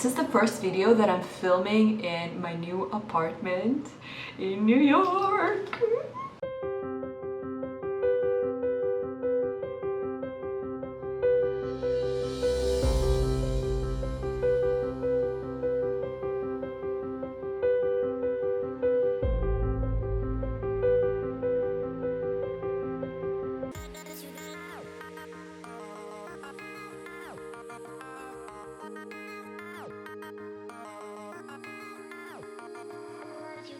This is the first video that I'm filming in my new apartment in New York.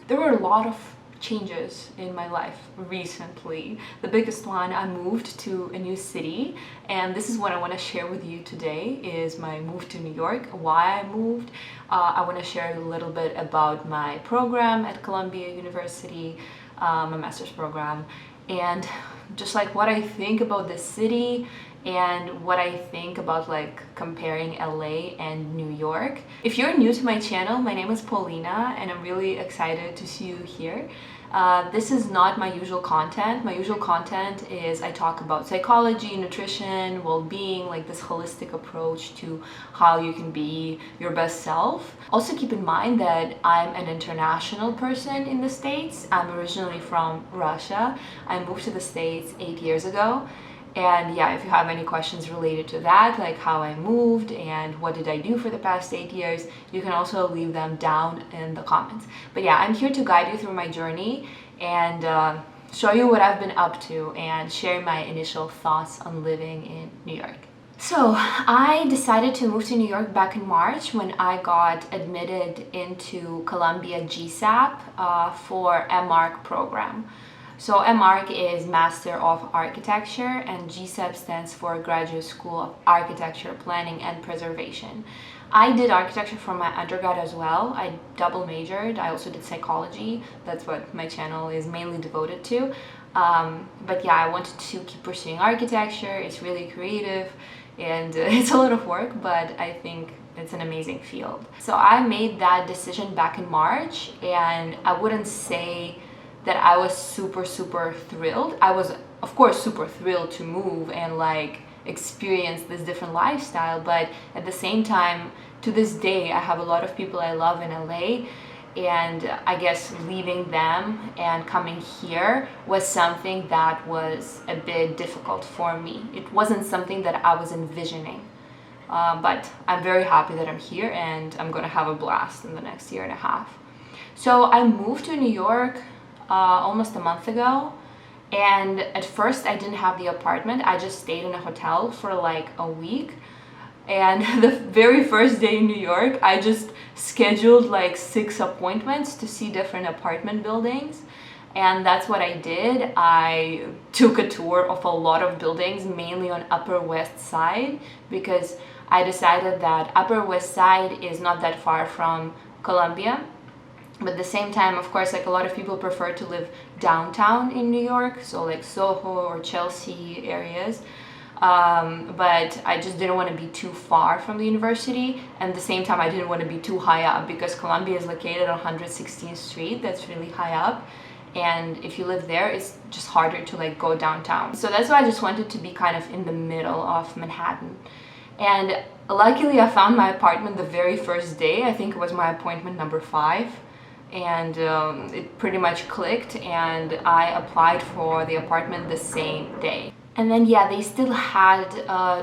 There were a lot of changes in my life recently. The biggest one, I moved to a new city, and this is what I want to share with you today is my move to New York, why I moved. I want to share a little bit about my program at Columbia University, my master's program, and just like what I think about the city and what I think about like comparing LA and New York. If you're new to my channel, my name is Paulina and I'm really excited to see you here. This is not my usual content. My usual content is I talk about psychology, nutrition, well-being, like this holistic approach to how you can be your best self. Also keep in mind that I'm an international person in the States. I'm originally from Russia. I moved to the States 8 years ago. And yeah, if you have any questions related to that, like how I moved and what did I do for the past 8 years, you can also leave them down in the comments. But yeah, I'm here to guide you through my journey and show you what I've been up to and share my initial thoughts on living in New York. So I decided to move to New York back in March when I got admitted into Columbia GSAPP for MArch program. So MArch is Master of Architecture and GSAPP stands for Graduate School of Architecture, Planning and Preservation. I did architecture for my undergrad as well. I double majored. I also did psychology. That's what my channel is mainly devoted to. But yeah, I wanted to keep pursuing architecture. It's really creative and it's a lot of work, but I think it's an amazing field. So I made that decision back in March and I wouldn't say that I was super thrilled. I was of course super thrilled to move and like experience this different lifestyle, but at the same time, to this day, I have a lot of people I love in LA, and I guess leaving them and coming here was something that was a bit difficult for me. It wasn't something that I was envisioning, but I'm very happy that I'm here and I'm gonna have a blast in the next year and a half. So I moved to New York almost a month ago, and at first I didn't have the apartment. I just stayed in a hotel for like a week, and the very first day in New York I just scheduled like 6 appointments to see different apartment buildings, and that's what I did. I took a tour of a lot of buildings, mainly on Upper West Side, because I decided that Upper West Side is not that far from Columbia. But at the same time, of course, like a lot of people prefer to live downtown in New York, so like Soho or Chelsea areas. But I just didn't want to be too far from the university, and at the same time I didn't want to be too high up because Columbia is located on 116th Street. That's really high up, and if you live there, it's just harder to like go downtown. So that's why I just wanted to be kind of in the middle of Manhattan. And luckily I found my apartment the very first day. I think it was my appointment number 5. And it pretty much clicked, and I applied for the apartment the same day. And then yeah, they still had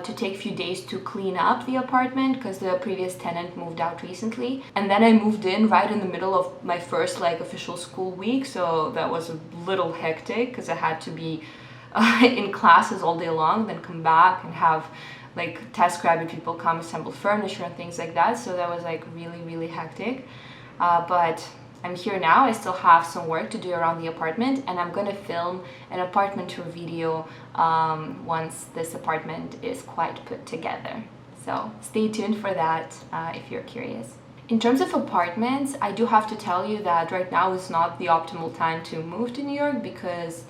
to take a few days to clean up the apartment because the previous tenant moved out recently. And then I moved in right in the middle of my first like official school week, so that was a little hectic because I had to be in classes all day long, then come back and have like TaskRabbit people come assemble furniture and things like that. So that was like really hectic, but I'm here now. I still have some work to do around the apartment, and I'm gonna film an apartment tour video once this apartment is quite put together. So stay tuned for that if you're curious. In terms of apartments, I do have to tell you that right now is not the optimal time to move to New York because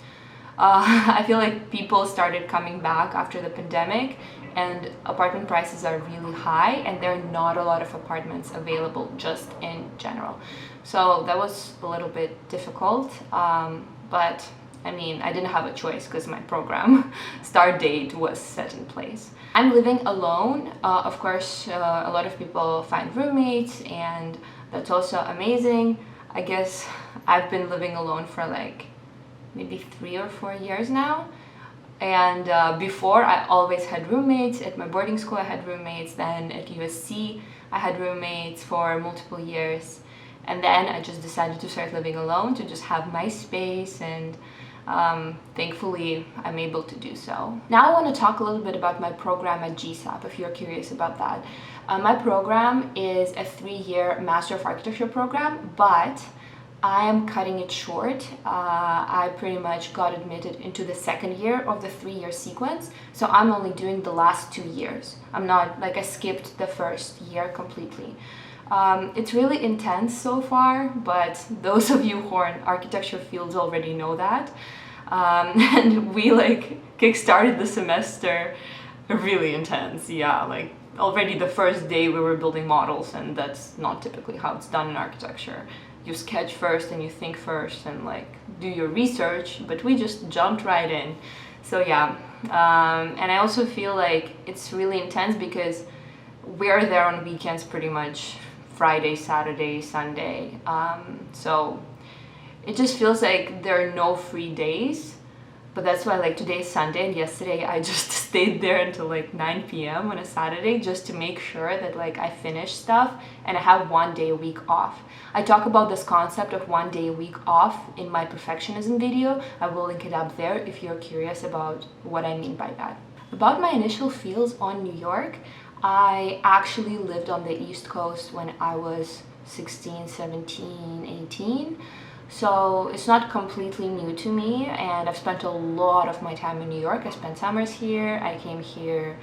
I feel like people started coming back after the pandemic and apartment prices are really high, and there are not a lot of apartments available just in general. So that was a little bit difficult, but I mean, I didn't have a choice because my program start date was set in place. I'm living alone. Of course, a lot of people find roommates, and that's also amazing. I guess I've been living alone for like maybe 3 or 4 years now. And before, I always had roommates. At my boarding school I had roommates, then at USC I had roommates for multiple years, and then I just decided to start living alone to just have my space, and thankfully I'm able to do so. Now I want to talk a little bit about my program at GSAPP, if you're curious about that. My program is a 3-year Master of Architecture program, but I am cutting it short. I pretty much got admitted into the 2nd year of the 3-year sequence, so I'm only doing the last 2 years. I'm not, like, I skipped the 1st year completely. It's really intense so far, but those of you who are in architecture fields already know that. And we like kickstarted the semester really intense, yeah, like already the first day we were building models, and that's not typically how it's done in architecture. You sketch first and you think first and like do your research, but we just jumped right in. So yeah, and I also feel like it's really intense because we're there on weekends pretty much, Friday, Saturday, Sunday. So it just feels like there are no free days. But that's why, like, today is Sunday, and yesterday I just stayed there until like 9 p.m. on a Saturday just to make sure that like I finish stuff and I have 1 day a week off. I talk about this concept of 1 day a week off in my perfectionism video. I will link it up there if you're curious about what I mean by that. About my initial feels on New York, I actually lived on the East Coast when I was 16, 17, 18. So it's not completely new to me, and I've spent a lot of my time in New York. I spent summers here. I came here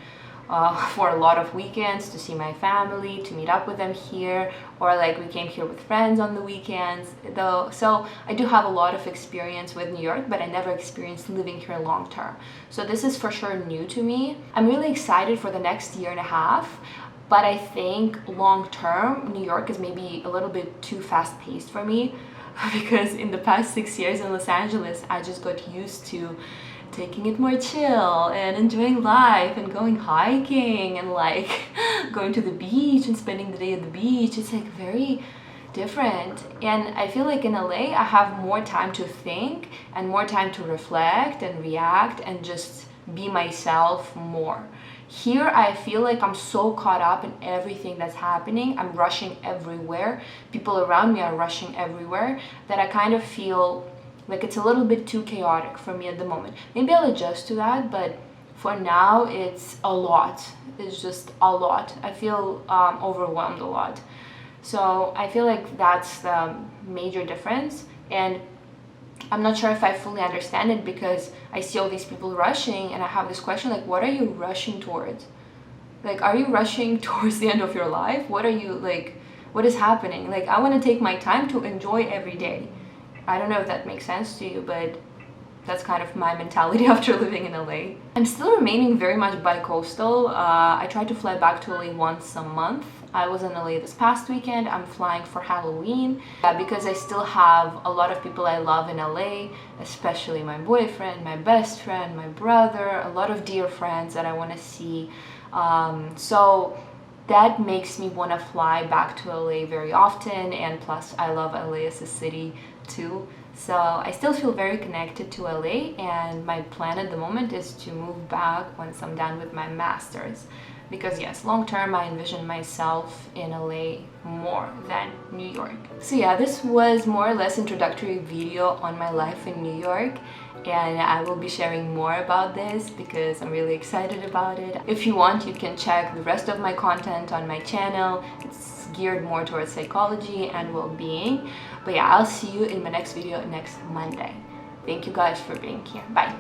for a lot of weekends to see my family, to meet up with them here, or like we came here with friends on the weekends though. So I do have a lot of experience with New York, but I never experienced living here long term. So this is for sure new to me. I'm really excited for the next year and a half. But I think long term, New York is maybe a little bit too fast paced for me. Because in the past 6 years in Los Angeles, I just got used to taking it more chill and enjoying life and going hiking and like going to the beach and spending the day at the beach. It's like very different. And I feel like in LA, I have more time to think and more time to reflect and react and just be myself more. Here, I feel like I'm so caught up in everything that's happening. I'm rushing everywhere. People around me are rushing everywhere, that I kind of feel like it's a little bit too chaotic for me at the moment. Maybe I'll adjust to that, but for now, it's a lot. It's just a lot. I feel overwhelmed a lot. So I feel like that's the major difference. And I'm not sure if I fully understand it because I see all these people rushing, and I have this question like, what are you rushing towards? Like, are you rushing towards the end of your life? What are you like, what is happening? Like, I want to take my time to enjoy every day. I don't know if that makes sense to you, but that's kind of my mentality after living in LA. I'm still remaining very much bi-coastal. I try to fly back to LA once a month. I was in LA this past weekend. I'm flying for Halloween because I still have a lot of people I love in LA, especially my boyfriend, my best friend, my brother, a lot of dear friends that I want to see. So that makes me want to fly back to LA very often, and plus I love LA as a city too. So I still feel very connected to LA, and my plan at the moment is to move back once I'm done with my master's. Because yes, long term I envision myself in LA more than New York. So yeah, this was more or less introductory video on my life in New York, and I will be sharing more about this because I'm really excited about it. If you want, you can check the rest of my content on my channel. It's geared more towards psychology and well-being. But yeah, I'll see you in my next video next Monday. Thank you guys for being here. Bye.